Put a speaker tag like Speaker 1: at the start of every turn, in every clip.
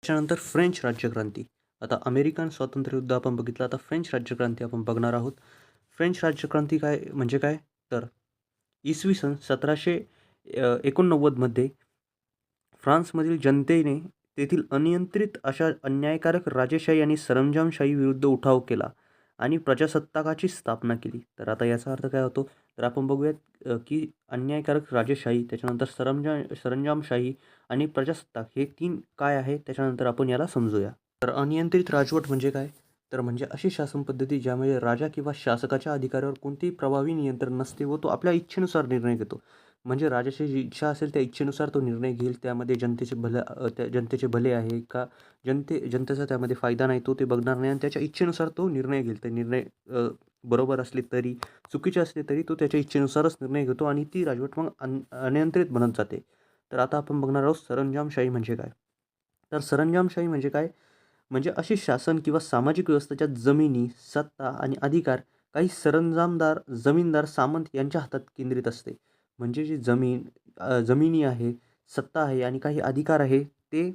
Speaker 1: त्याच्यानंतर फ्रेंच राज्यक्रांती. आता अमेरिकन स्वातंत्र्ययुद्ध आपण बघितलं, आता फ्रेंच राज्यक्रांती आपण बघणार आहोत. फ्रेंच राज्यक्रांती काय म्हणजे काय? तर इसवी सन 1789मध्ये फ्रान्समधील जनतेने तेथील अनियंत्रित अशा अन्यायकारक राजेशाही आणि सरंजामशाही विरुद्ध उठाव केला आणि प्रजासत्ताकाची स्थापना केली. तर आता याचा अर्थ काय होतो? तर आपण बघूयात की अन्यायकारक राजेशाही, त्याच्यानंतर सरंजामशाही आणि प्रजासत्ताक हे 3 काय आहे? त्याच्यानंतर आपण याला समजूया. तर अनियंत्रित राजवट म्हणजे काय? तर म्हणजे अशी शासन पद्धती ज्यामध्ये राजा किंवा शासकाच्या अधिकारावर कोणतेही प्रभावी नियंत्रण नसते व तो आपल्या इच्छेनुसार निर्णय घेतो. म्हणजे राजाची जी इच्छा असेल त्या इच्छेनुसार तो निर्णय घेईल. त्यामध्ये त्या जनतेचे भले आहे का जनतेचा त्यामध्ये फायदा नाही तो ते बघणार नाही आणि त्याच्या इच्छेनुसार तो निर्णय घेईल. ते निर्णय बरोबर असले तरी, चुकीचे असले तरी तो त्याच्या इच्छेनुसारच निर्णय घेतो आणि ती राजवट मग अनियंत्रित बनत जाते. तर आता आपण बघणार आहोत सरंजामशाही म्हणजे काय? तर सरंजामशाही म्हणजे काय? म्हणजे अशी शासन किंवा सामाजिक व्यवस्थेच्या जमिनी, सत्ता आणि अधिकार काही जमीनदार, सामंत यांच्या हातात केंद्रित असते. म्हणजे जी जमिनी आहे, सत्ता आहे आणि काही अधिकार आहे, ते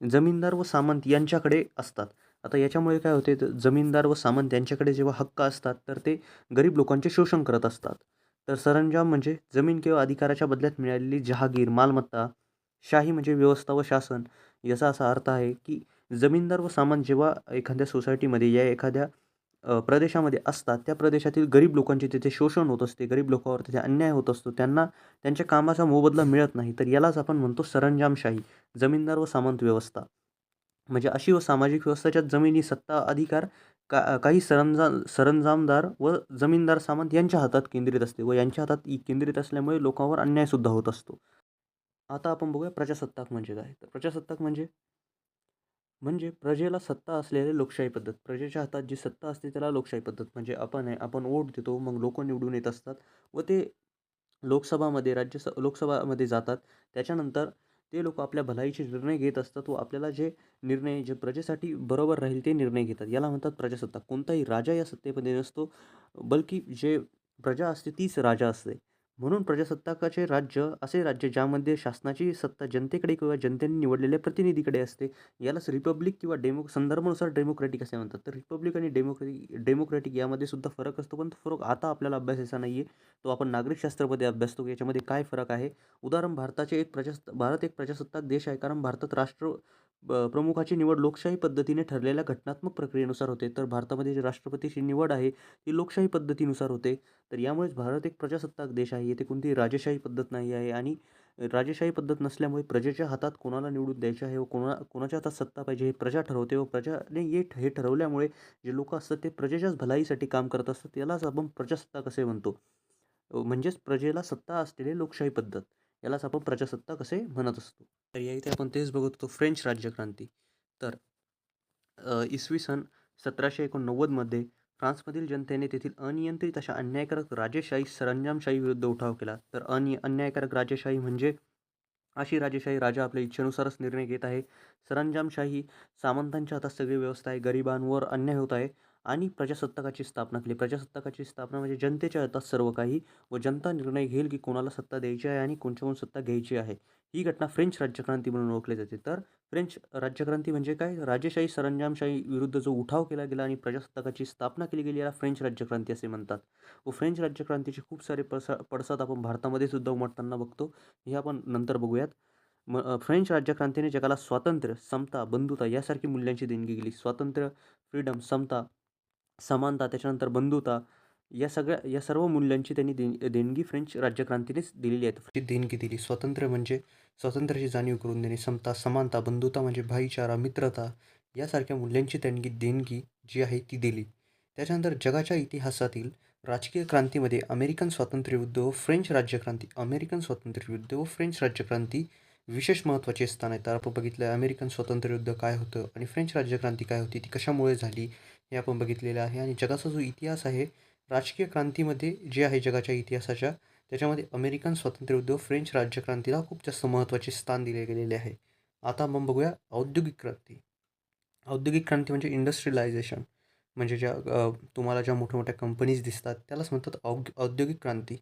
Speaker 1: जमीनदार व सामंत यांच्याकडे असतात. आता याच्यामुळे काय होते, तर जमीनदार व सामंत यांच्याकडे जेव्हा हक्क असतात, तर ते गरीब लोकांचे शोषण करत असतात. तर सरंजाम म्हणजे जमीन किंवा अधिकाराच्या बदल्यात मिळालेली जहागीर, मालमत्ता. शाही म्हणजे व्यवस्था व शासन. याचा असा अर्थ आहे, की जमीनदार व सामंत जेव्हा एखाद्या सोसायटीमध्ये या एखाद्या प्रदेशामध्ये असतात, त्या प्रदेशातील गरीब लोकांचे तिथे शोषण होत असते. गरीब लोकांवर तिथे अन्याय होत असतो. त्यांना त्यांच्या कामाचा मोबदला मिळत नाही. तर यालाच आपण म्हणतो सरंजामशाही, जमीनदार व सामंत व्यवस्था. म्हणजे अशी व सामाजिक व्यवस्थेच्या जमिनी, सत्ता, अधिकार काही सरंजामदार व जमीनदार, सामंत यांच्या हातात केंद्रित असते व यांच्या हातात केंद्रित असल्यामुळे लोकांवर अन्यायसुद्धा होत असतो. आता आपण बघूया प्रजासत्ताक म्हणजे काय? तर प्रजासत्ताक म्हणजे प्रजेला सत्ता असलेली लोकशाही पद्धत. प्रजेच्या हातात जी सत्ता असते त्याला लोकशाही पद्धत म्हणजे आपण वोट देतो, मग लोकं निवडून येत असतात व ते लोकसभामध्ये जातात. त्याच्यानंतर ते लोकं आपल्या भलाईचे निर्णय घेत असतात व आपल्याला जे प्रजेसाठी बरोबर राहील ते निर्णय घेतात. याला म्हणतात प्रजासत्ताक. कोणताही राजा या सत्तेमध्ये नसतो, बल्कि जे प्रजा असते तीच राजा असते. म्हणून प्रजासत्ताकाचे राज्य असे राज्य ज्यामध्ये शासनाची सत्ता जनतेकडे किंवा जनतेने निवडलेल्या प्रतिनिधीकडे असते. यालाच रिपब्लिक किंवा संदर्भानुसार डेमोक्रॅटिक असे म्हणतात. तर रिपब्लिक आणि डेमोक्रॅटिक यामध्ये सुद्धा फरक असतो. पण तो फरक आता आपल्याला अभ्यासायचा नाही आहे. तो आपण नागरिकशास्त्रामध्ये अभ्यासतो की याच्यामध्ये काय फरक आहे. उदाहरण भारत एक प्रजासत्ताक देश आहे कारण भारतात प्रमुखाची निवड लोकशाही पद्धतीने ठरलेल्या घटनात्मक प्रक्रियेनुसार होते. तर भारतामध्ये जी राष्ट्रपतीची निवड आहे ती लोकशाही पद्धतीनुसार होते. तर यामुळेच भारत एक प्रजासत्ताक देश आहे. येथे कोणतीही राजेशाही पद्धत नाही आहे आणि राजेशाही पद्धत नसल्यामुळे प्रजेच्या हातात कोणाला निवडून द्यायचे आहे व कोणाच्या हातात सत्ता पाहिजे हे प्रजा ठरवते व प्रजाने हे ठरवल्यामुळे जे लोकं असतात ते प्रजेच्याच भलाईसाठी काम करत असतात. यालाच आपण प्रजासत्ताक असे म्हणतो. म्हणजेच प्रजेला सत्ता असलेली लोकशाही पद्धत. यालाच आपण प्रजासत्ताक असे म्हणत असतो. तर या इथे आपण तेच बघत होतो फ्रेंच राज्यक्रांती. तर इसवी सन 1789मध्ये फ्रान्समधील जनतेने तेथील अनियंत्रित अशा अन्यायकारक राजेशाही, सरंजामशाही विरुद्ध उठाव केला. तर अन्यायकारक राजेशाही म्हणजे अशी राजेशाही राजा आपल्या इच्छेनुसारच निर्णय घेत आहे. सरंजामशाही सामंतांच्या हातात सगळी व्यवस्था आहे. गरिबांवर अन्याय होत आहे आणि प्रजासत्ताकाची स्थापना केली. प्रजासत्ताकाची स्थापना म्हणजे जनतेच्या हातात सर्व काही व जनता निर्णय घेईल की कोणाला सत्ता द्यायची आहे आणि कोणच्याकडून सत्ता घ्यायची आहे. ही घटना फ्रेंच राज्यक्रांती म्हणून ओळखली जाते. तर फ्रेंच राज्यक्रांती म्हणजे काय? राजेशाही, सरंजामशाही विरुद्ध जो उठाव केला गेला आणि प्रजासत्ताकाची स्थापना केली गेली याला फ्रेंच राज्यक्रांती असे म्हणतात. व फ्रेंच राज्यक्रांतीचे खूप सारे पडसाद आपण भारतामध्ये सुद्धा उमटताना बघतो. हे आपण नंतर बघूयात. फ्रेंच राज्यक्रांतीने जगाला स्वातंत्र्य, समता, बंधुता यासारखी मूल्यांची देणगी दिली. स्वातंत्र्य, फ्रीडम, समता, समानता, त्याच्यानंतर बंधुता या सर्व मूल्यांची त्यांनी देणगी फ्रेंच राज्यक्रांतीनेच दिलेली आहे. ती देणगी दिली. स्वातंत्र्य म्हणजे स्वातंत्र्याची जाणीव करून देणे. समता, समानता, बंधुता म्हणजे भाईचारा, मित्रता यासारख्या मूल्यांची त्यांनी देणगी जी आहे ती दिली. त्याच्यानंतर जगाच्या इतिहासातील राजकीय क्रांतीमध्ये अमेरिकन स्वातंत्र्ययुद्ध व फ्रेंच राज्यक्रांती विशेष महत्त्वाचे स्थान आहे. तर आपण बघितलं आहे अमेरिकन स्वातंत्र्ययुद्ध काय होतं आणि फ्रेंच राज्यक्रांती काय होती, ती कशामुळे झाली हे आपण बघितलेलं आहे. आणि जगाचा जो इतिहास आहे राजकीय क्रांतीमध्ये जे आहे जगाच्या इतिहासाच्या, त्याच्यामध्ये अमेरिकन स्वातंत्र्ययुद्ध व फ्रेंच राज्यक्रांतीला खूप जास्त महत्त्वाचे स्थान दिले गेलेले आहे. आता आपण बघूया औद्योगिक क्रांती. औद्योगिक क्रांती म्हणजे इंडस्ट्रियलायझेशन. म्हणजे तुम्हाला ज्या मोठ्या-मोठ्या कंपनीज दिसतात त्यालाच म्हणतात औद्योगिक क्रांती.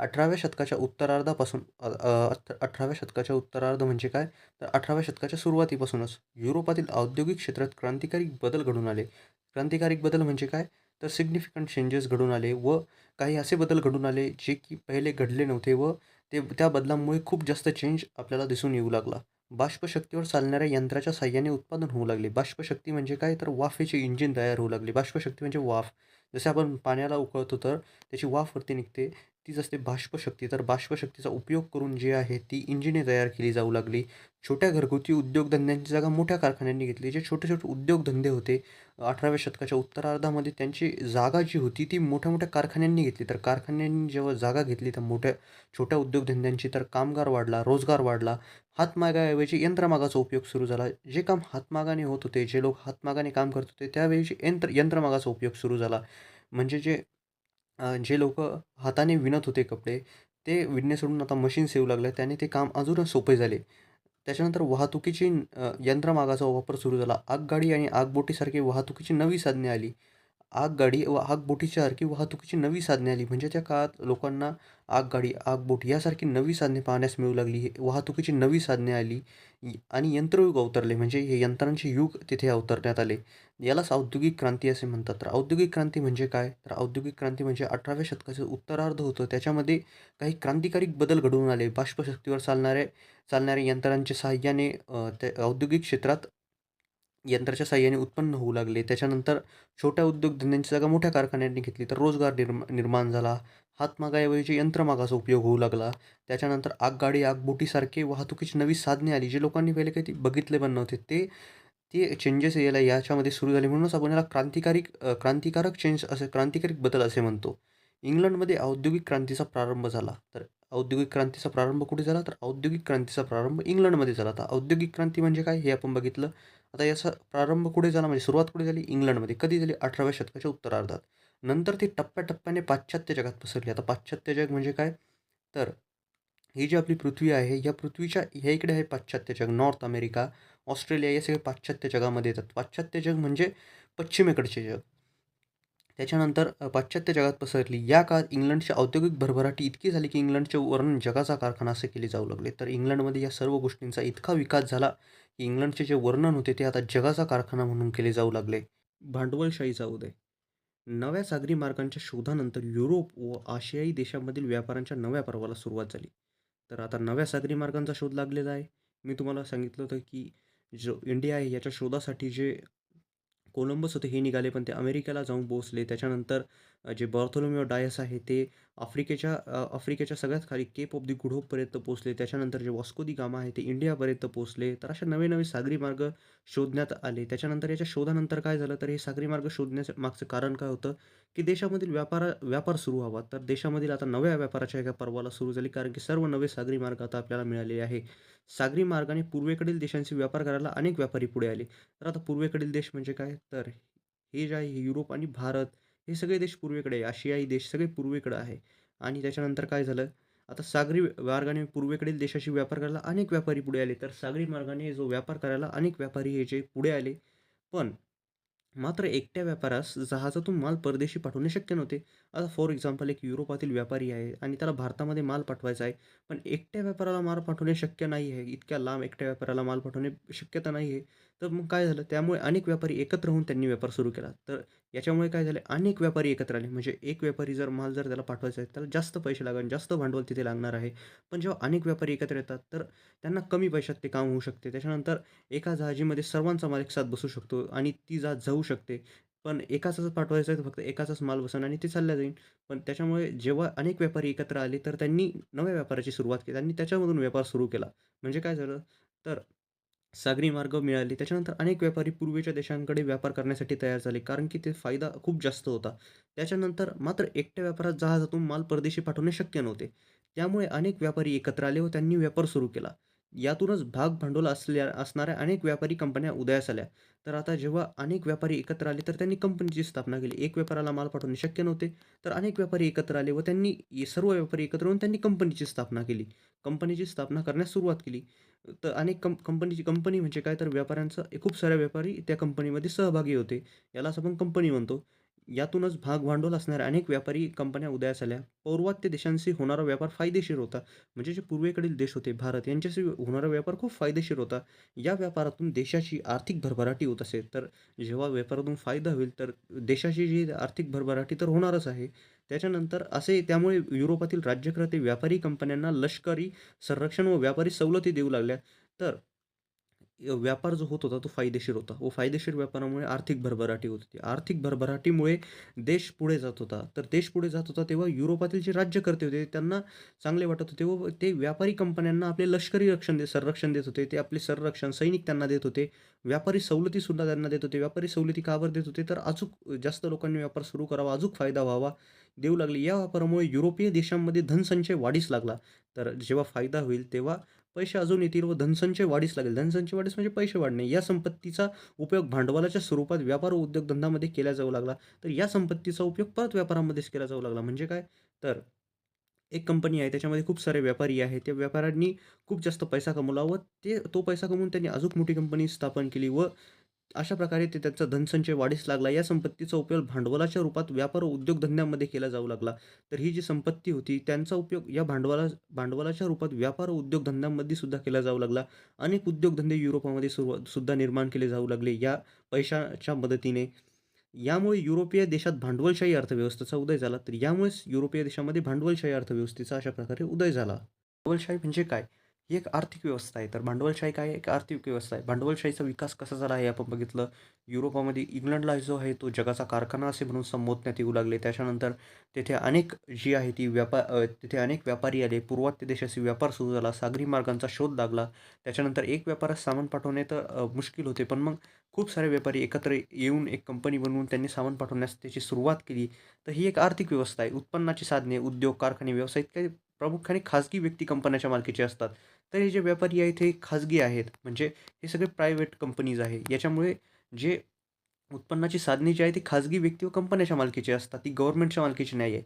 Speaker 1: 18व्या शतकाच्या उत्तरार्धापासून 18व्या शतकाच्या उत्तरार्ध म्हणजे काय? तर 18व्या शतकाच्या सुरुवातीपासूनच युरोपातील औद्योगिक क्षेत्रात क्रांतिकारी बदल घडून आले. क्रांतिकारी बदल म्हणजे काय? तर सिग्निफिकंट चेंजेस घडून आले व काही असे बदल घडून आले जे की पहिले घडले नव्हते व त्या बदलांमुळे खूप जास्त चेंज आपल्याला दिसून येऊ लागला. बाष्पशक्तीवर चालणाऱ्या यंत्राच्या साहाय्याने उत्पादन होऊ लागले. बाष्पशक्ती म्हणजे काय? तर वाफेचे इंजिन तयार होऊ लागले. बाष्पशक्ती म्हणजे वाफ. जसे आपण पाण्याला उकळतो तर त्याची वाफ वरती निघते. तीच असते बाष्पशक्ती. तर बाष्पशक्तीचा उपयोग करून जे आहे ती इंजिने तयार केली जाऊ लागली. छोट्या घरगुती उद्योगधंद्यांची जागा मोठ्या कारखान्यांनी घेतली. जे छोटे-छोटे उद्योगधंदे होते 18व्या शतकाच्या उत्तरार्धामध्ये त्यांची जागा जी होती ती मोठ्या-मोठ्या कारखान्यांनी घेतली. तर कारखान्यांनी जेव्हा जागा घेतली तर छोट्या उद्योगधंद्यांची तर कामगार वाढला, रोजगार वाढला. हातमागाऐवजी यंत्रमागाचा उपयोग सुरू झाला. जे काम हातमागाने होत होते, जे लोक हातमागाने काम करत होते त्याऐवजी यंत्रमागाचा उपयोग सुरू झाला. म्हणजे जे लोकं हाताने विणत होते कपडे, ते विणणे सोडून आता मशीन्स येऊ लागल्या. त्याने ते काम अजूनच सोपे झाले. त्याच्यानंतर वाहतुकीची यंत्रमागाचा वापर सुरू झाला. आगगाडी आणि आगबोटीसारखी वाहतुकीची नवी साधने आली. आगगाडी व आगबोटीसारखी वाहतुकीची नवी साधने आली. म्हणजे त्या काळात लोकांना आगगाडी, आगबोट यासारखी नवी साधने पाहण्यास मिळू लागली. वाहतुकीची नवी साधने आली आणि यंत्रयुग अवतरले. म्हणजे हे यंत्रांचे युग तिथे अवतरण्यात आले. यालाच औद्योगिक क्रांती असे म्हणतात. तर औद्योगिक क्रांती म्हणजे काय? तर औद्योगिक क्रांती म्हणजे 18व्या शतकाचं उत्तरार्ध होतं. त्याच्यामध्ये काही क्रांतिकारी बदल घडवून आले. बाष्पशक्तीवर चालणाऱ्या यंत्रांच्या साहाय्याने त्या औद्योगिक क्षेत्रात यंत्राच्या साहाय्याने उत्पन्न होऊ लागले. त्याच्यानंतर छोट्या उद्योगधंद्यांची जागा मोठ्या कारखान्यांनी घेतली, तर रोजगार निर्माण झाला. हातमागाऐवजी यंत्रमागाचा उपयोग होऊ लागला. त्याच्यानंतर आगगाडी, आगबोटीसारखे वाहतुकीची नवी साधने आली, जे लोकांनी पहिले काही ते बघितले पण नव्हते. ते ते चेंजेस याच्यामध्ये सुरू झाले. म्हणूनच आपण याला क्रांतिकारक चेंज असे क्रांतिकारी बदल असे म्हणतो. इंग्लंडमध्ये औद्योगिक क्रांतीचा प्रारंभ झाला. तर औद्योगिक क्रांतीचा प्रारंभ कुठे झाला? तर औद्योगिक क्रांतीचा प्रारंभ इंग्लंडमध्ये झाला. तर औद्योगिक क्रांती म्हणजे काय? हे आपण बघितलं. आता याचा प्रारंभ कुठे झाला म्हणजे सुरुवात कुठे झाली? इंग्लंडमध्ये. कधी झाली? 18व्या शतकाच्या उत्तरार्धात. नंतर ती टप्प्याटप्प्याने पाश्चात्य जगात पसरली. आता पाश्चात्य जग म्हणजे काय? तर ही जी आपली पृथ्वी आहे, या पृथ्वीच्या ह्या इकडे आहे पाश्चात्य जग. नॉर्थ अमेरिका, ऑस्ट्रेलिया हे सगळे पाश्चात्य जगामध्ये येतात. पाश्चात्य जग म्हणजे पश्चिमेकडचे जग. त्याच्यानंतर पाश्चात्य जगात पसरली. या काळात इंग्लंडची औद्योगिक भरभराटी इतकी झाली, की इंग्लंडचे वर्णन जगाचा कारखाना असे केले जाऊ लागले. तर इंग्लंडमध्ये या सर्व गोष्टींचा इतका विकास झाला, की इंग्लंडचे जे वर्णन होते ते आता जगाचा कारखाना म्हणून केले जाऊ लागले. भांडवलशाहीचा उदय. नव्या सागरी मार्गांच्या शोधानंतर युरोप व आशियाई देशांमधील व्यापाऱ्यांच्या नव्या पर्वाला सुरुवात झाली. तर आता नव्या सागरी मार्गांचा शोध लागलेला आहे. मी तुम्हाला सांगितलं होतं, की जो इंडिया आहे याच्या शोधासाठी जे कोलंबस होते हे निघाले, पण ते अमेरिकेला जाऊन पोहोचले. त्याच्यानंतर जे बार्थोलोमेव डायस आहे ते आफ्रिकेच्या सगळ्यात खाली केप ऑफ दी गुड होपपर्यंत पोहोचले. त्याच्यानंतर जे वास्को दी गामा आहे ते इंडियापर्यंत पोहोचले. तर असे नवे-नवे सागरी मार्ग शोधण्यात आले. त्याच्यानंतर याच्या शोधानंतर काय झालं, तर हे सागरी मार्ग शोधण्याचं मागचं कारण काय होतं, की देशामधील व्यापार सुरू व्हावा. तर देशामधील आता नव्या व्यापाराच्या एका पर्वाला सुरू झाली, कारण की सर्व नवे सागरी मार्ग आता आपल्याला मिळालेले आहे. सागरी मार्गाने पूर्वेकडील देशांशी व्यापार करायला अनेक व्यापारी पुढे आले. तर आता पूर्वेकडील देश म्हणजे काय? तर हे जे आहे युरोप आणि भारत हे सगळे देश पूर्वेकडे आहे. आशियाई देश सगळे पूर्वेकडे आहे. आणि त्याच्यानंतर काय झालं? आता सागरी मार्गाने पूर्वेकडील देशाशी व्यापार करायला अनेक व्यापारी पुढे आले. तर सागरी मार्गाने जो व्यापार करायला अनेक व्यापारी हे जे पुढे आले. पण मात्र एकट्या व्यापाऱ्यास जहाजातून माल परदेशी पाठवणे शक्य नव्हते. आता फॉर एक्झाम्पल एक युरोपातील व्यापारी आहे आणि त्याला भारतामध्ये माल पाठवायचा आहे. पण एकट्या व्यापाऱ्याला माल पाठवणे शक्य नाही आहे. इतक्या लांब एकट्या व्यापाऱ्याला माल पाठवणे शक्यता नाही आहे. तर मग काय झालं, त्यामुळे अनेक व्यापारी एकत्र होऊन त्यांनी व्यापार सुरू केला. तर याच्यामुळे काय झाले, अनेक व्यापारी एकत्र आले. म्हणजे एक व्यापारी माल जर त्याला पाठवायचा आहे, त्याला जास्त पैसे लागणार, जास्त भांडवल तिथे लागणार आहे. पण जेव्हा अनेक व्यापारी एकत्र येतात, तर त्यांना कमी पैशात ते काम होऊ शकते. त्याच्यानंतर एका जहाजीमध्ये सर्वांचा माल एकसाथ बसू शकतो आणि ती जहाज जाऊ शकते. पण एकाचाच पाठवायचं आहे तर फक्त एकाचाच माल बसेल आणि ते चालल्या जाईल. पण त्याच्यामुळे जेव्हा अनेक व्यापारी एकत्र आले, तर त्यांनी नव्या व्यापाराची सुरुवात केली आणि त्याच्यामधून व्यापार सुरू केला. म्हणजे काय झालं, तर सागरी मार्ग मिळाले. त्याच्यानंतर अनेक व्यापारी पूर्वेच्या देशांकडे व्यापार करण्यासाठी तयार झाले. कारण की ते फायदा खूप जास्त होता. त्याच्यानंतर मात्र एकट्या व्यापारात जहाजातून माल परदेशी पाठवणे शक्य नव्हते. त्यामुळे अनेक व्यापारी एकत्र आले व त्यांनी व्यापार सुरू केला. यातूनच भाग भांडवल असणाऱ्या अनेक व्यापारी कंपन्या उदयास आल्या. तर आता जेव्हा अनेक व्यापारी एकत्र आले, तर त्यांनी कंपनीची स्थापना केली. एक व्यापाऱ्याला माल पाठवणे शक्य नव्हते, तर अनेक व्यापारी एकत्र आले व त्यांनी सर्व व्यापारी एकत्र येऊन त्यांनी कंपनीची स्थापना केली. कंपनीची स्थापना करण्यास सुरुवात केली. तर अनेक कंपनी म्हणजे काय, तर व्यापाऱ्यांचा खूप सारे व्यापारी त्या कंपनीमध्ये सहभागी होते. यालाच आपण कंपनी म्हणतो. यातूनच भागभांडवल असणाऱ्या अनेक व्यापारी कंपन्या उदयास आल्या. पौर्वात्य देशांशी होणारा व्यापार फायदेशीर होता. म्हणजे जे पूर्वेकडील देश होते भारत यांच्याशी होणारा व्यापार खूप फायदेशीर होता. या व्यापारातून देशाची आर्थिक भरभराटी होत असे. तर जेव्हा व्यापारातून फायदा होईल तर देशाची जी आर्थिक भरभराटी तर होणारच आहे. त्याच्यानंतर असे त्यामुळे युरोपातील राज्यकर्ते व्यापारी कंपन्यांना लष्करी संरक्षण व व्यापारी सवलती देऊ लागल्या. तर व्यापार जो होत होता तो फायदेशीर होता व फायदेशीर व्यापारामुळे आर्थिक भरभराटी होत होती. आर्थिक भरभराटीमुळे देश पुढे जात होता. तर देश पुढे जात होता तेव्हा युरोपातील जे राज्यकर्ते होते त्यांना चांगले वाटत होते व ते व्यापारी कंपन्यांना आपले लष्करी संरक्षण देत होते. ते आपले संरक्षण सैनिक त्यांना देत होते. व्यापारी सवलतीसुद्धा त्यांना देत होते. व्यापारी सवलती का बरं देत होते? तर अचूक जास्त लोकांनी व्यापार सुरू करावा, अजूक फायदा व्हावा, देऊ लागले. या व्यापारामुळे युरोपीय देशांमध्ये धनसंचय वाढीस लागला. तर जेव्हा फायदा होईल तेव्हा पैसे अजून येतील व धनसंचय वाढीस लागेल. धनसंचय वाढीस म्हणजे पैसे वाढणे. या संपत्तीचा उपयोग भांडवलाच्या स्वरूपात व्यापार व उद्योगधंद्यामध्ये केला जाऊ लागला. तर या संपत्तीचा उपयोग परत व्यापारामध्येच केला जाऊ लागला. म्हणजे काय? तर एक कंपनी आहे त्याच्यामध्ये खूप सारे व्यापारी आहेत. त्या व्यापाऱ्यांनी खूप जास्त पैसा कमवला व तो पैसा कमवून त्यांनी अजून मोठी कंपनी स्थापन केली व अशा प्रकारे त्यांचा धनसंचय वाढीस लागला. या संपत्तीचा उपयोग भांडवलाच्या रूपात व्यापार व उद्योगधंद्यांमध्ये केला जाऊ लागला. तर ही जी संपत्ती होती त्यांचा उपयोग या भांडवलाच्या रूपात व्यापार व उद्योगधंद्यांमध्ये सुद्धा केला जाऊ लागला. अनेक उद्योगधंदे युरोपामध्ये सुद्धा निर्माण केले जाऊ लागले या पैशाच्या मदतीने. यामुळे युरोपीय देशात भांडवलशाही अर्थव्यवस्थेचा उदय झाला. तर यामुळेच युरोपीय देशामध्ये भांडवलशाही अर्थव्यवस्थेचा अशा प्रकारे उदय झाला. भांडवलशाही म्हणजे काय? ही एक आर्थिक व्यवस्था आहे. तर भांडवलशाही काय आहे? एक आर्थिक व्यवस्था आहे. भांडवलशाहीचा विकास कसा झाला हे आपण बघितलं. युरोपामध्ये इंग्लंडला जो आहे तो जगाचा कारखाना असे म्हणून संबोधण्यात येऊ लागले. त्याच्यानंतर तेथे अनेक जी आहे ती तिथे अनेक व्यापारी आले. पूर्वात्य देशाशी व्यापार सुरू झाला. सागरी मार्गांचा शोध लागला. त्याच्यानंतर एक व्यापाऱ्यास सामान पाठवणे तर मुश्किल होते. पण मग खूप सारे व्यापारी एकत्र येऊन एक कंपनी बनवून त्यांनी सामान पाठवण्यास त्याची सुरुवात केली. तर ही एक आर्थिक व्यवस्था आहे. उत्पन्नाची साधने, उद्योग, कारखाने, व्यवसाय इत्यादी प्रामुख्याने खाजगी व्यक्ती कंपन्यांच्या मालकीचे असतात. तर हे जे व्यापारी आहेत हे खाजगी आहेत. म्हणजे हे सगळे प्रायव्हेट कंपनीज आहे. याच्यामुळे जे उत्पन्नाची साधने जी आहेत ती खाजगी व्यक्ती व कंपन्यांच्या मालकीची असतात. ती गव्हर्नमेंटच्या मालकीची नाही आहे.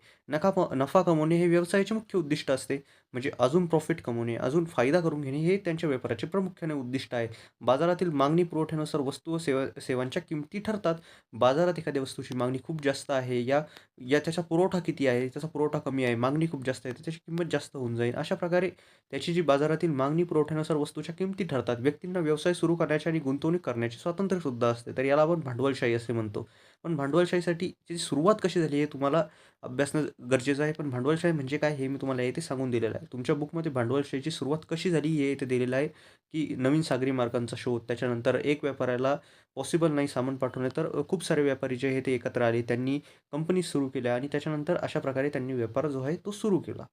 Speaker 1: नफा कमवणे हे व्यवसायाचे मुख्य उद्दिष्ट असते. म्हणजे अजून प्रॉफिट कमवणे, अजून फायदा करून घेणे हे त्यांच्या व्यापाराचे प्रामुख्याने उद्दिष्ट आहे. बाजारातील मागणी पुरवठ्यानुसार वस्तू व सेवांच्या किमती ठरतात. बाजारात एखाद्या वस्तूची मागणी खूप जास्त आहे, या या त्याचा पुरवठा किती आहे, त्याचा पुरवठा कमी आहे, मागणी खूप जास्त आहे, तर त्याची किंमत जास्त होऊन जाईल. अशा प्रकारे त्याची जी बाजारातील मागणी पुरवठ्यानुसार वस्तूच्या किमती ठरतात. व्यक्तींना व्यवसाय सुरू करण्याची आणि गुंतवणूक करण्याचे स्वातंत्र्य सुद्धा असते. तर याला आपण भांडवलशाही असे म्हणतो. पण भांडवलशाहीसाठी ची सुरुवात कशी झाली हे तुम्हाला अभ्यासणं गरजेचं आहे. पण भांडवलशाही म्हणजे काय हे मी तुम्हाला येथे सांगून दिलेलं आहे. तुमच्या बुकमध्ये भांडवलशाहीची सुरुवात कशी झाली हे इथे दिलेलं आहे, की नवीन सागरी मार्गांचा शोध, त्याच्यानंतर एक व्यापाऱ्याला पॉसिबल नाही सामान पाठवणे, तर खूप सारे व्यापारी जे आहे ते एकत्र आले. त्यांनी कंपनी सुरू केल्या आणि त्याच्यानंतर अशा प्रकारे त्यांनी व्यापार जो आहे तो सुरू केला.